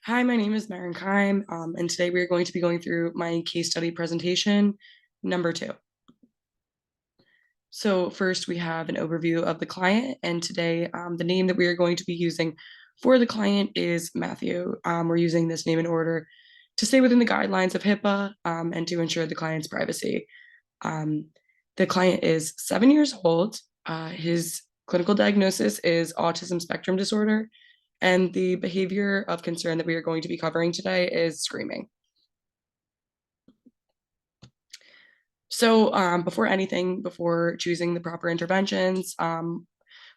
Hi, my name is Maren Keim, and today we are going to be going through my case study presentation number 2. So first we have an overview of the client, and today the name that we are going to be using for the client is Matthew. We're using this name in order to stay within the guidelines of HIPAA and to ensure the client's privacy. The client is 7 years old. His clinical diagnosis is autism spectrum disorder, and the behavior of concern that we are going to be covering today is screaming. So before choosing the proper interventions,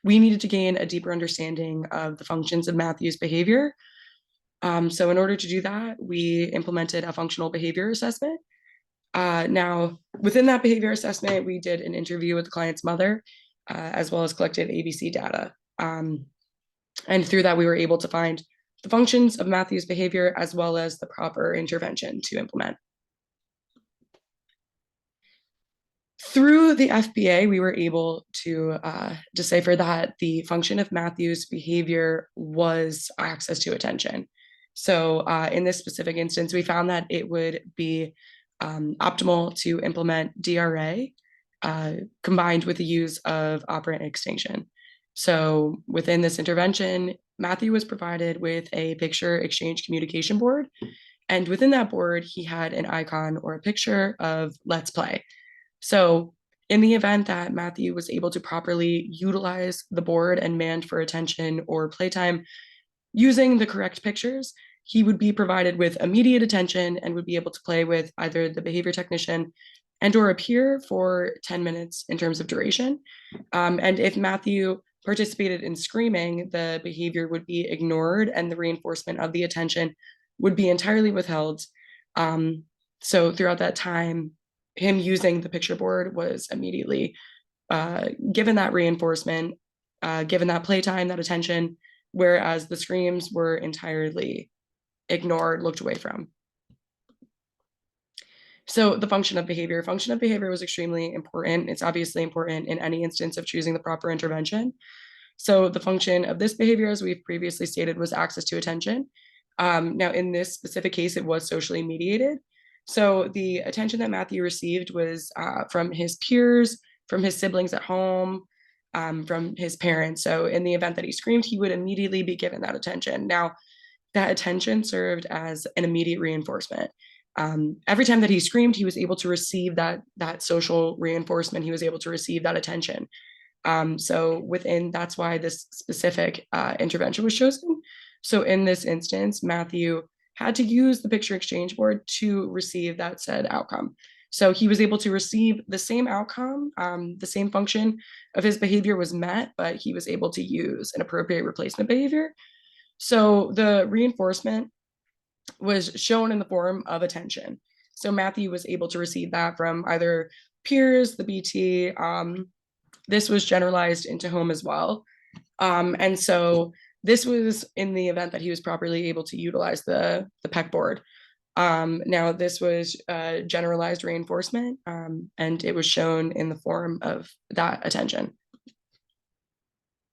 we needed to gain a deeper understanding of the functions of Matthew's behavior. So in order to do that, we implemented a functional behavior assessment. Now, within that behavior assessment, we did an interview with the client's mother, as well as collected ABC data. And through that, we were able to find the functions of Matthew's behavior as well as the proper intervention to implement. Through the FBA, we were able to decipher that the function of Matthew's behavior was access to attention. So in this specific instance, we found that it would be optimal to implement DRA combined with the use of operant extinction. So within this intervention, Matthew was provided with a picture exchange communication board. And within that board, he had an icon or a picture of let's play. So in the event that Matthew was able to properly utilize the board and manned for attention or playtime using the correct pictures, he would be provided with immediate attention and would be able to play with either the behavior technician and or a peer for 10 minutes in terms of duration. And if Matthew participated in screaming, the behavior would be ignored and the reinforcement of the attention would be entirely withheld. So throughout that time, him using the picture board was immediately given that reinforcement, given that playtime, that attention, whereas the screams were entirely ignored, looked away from. So the function of behavior was extremely important. It's obviously important in any instance of choosing the proper intervention. So the function of this behavior, as we've previously stated, was access to attention. Now, in this specific case, it was socially mediated. So the attention that Matthew received was from his peers, from his siblings at home, from his parents. So in the event that he screamed, he would immediately be given that attention. Now, that attention served as an immediate reinforcement. Every time that he screamed, he was able to receive that social reinforcement. He was able to receive that attention. So that's why this specific intervention was chosen. So in this instance, Matthew had to use the picture exchange board to receive that said outcome. So he was able to receive the same outcome, the same function of his behavior was met, but he was able to use an appropriate replacement behavior. So the reinforcement was shown in the form of attention. So Matthew was able to receive that from either peers, the BT. This was generalized into home as well. And so this was in the event that he was properly able to utilize the PEC board. Now, this was generalized reinforcement, and it was shown in the form of that attention.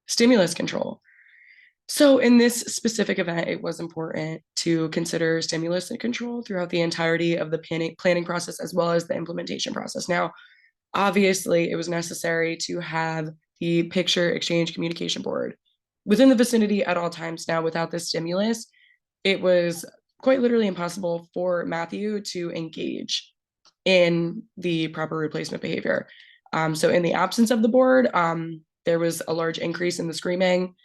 Stimulus control. So in this specific event, it was important to consider stimulus and control throughout the entirety of the planning process as well as the implementation process. Now, obviously, it was necessary to have the picture exchange communication board within the vicinity at all times. Now, without this stimulus, it was quite literally impossible for Matthew to engage in the proper replacement behavior. So in the absence of the board, there was a large increase in the screaming.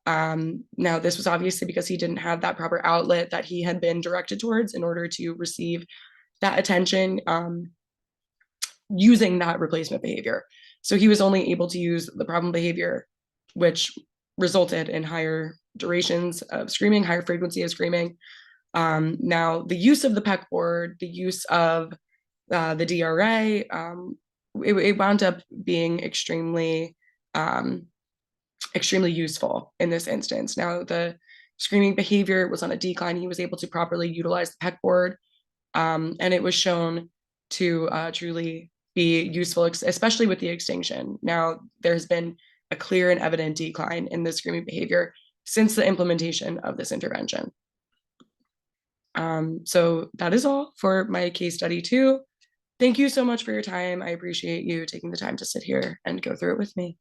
Now, this was obviously because he didn't have that proper outlet that he had been directed towards in order to receive that attention using that replacement behavior. So he was only able to use the problem behavior, which resulted in higher durations of screaming, higher frequency of screaming. Now, the use of the PEC board, the use of the DRA, it wound up being extremely useful in this instance. Now, the screaming behavior was on a decline. He was able to properly utilize the PEC board, and it was shown to truly be useful, especially with the extinction. Now, there's been a clear and evident decline in the screaming behavior since the implementation of this intervention. So that is all for my case study two. Thank you so much for your time. I appreciate you taking the time to sit here and go through it with me.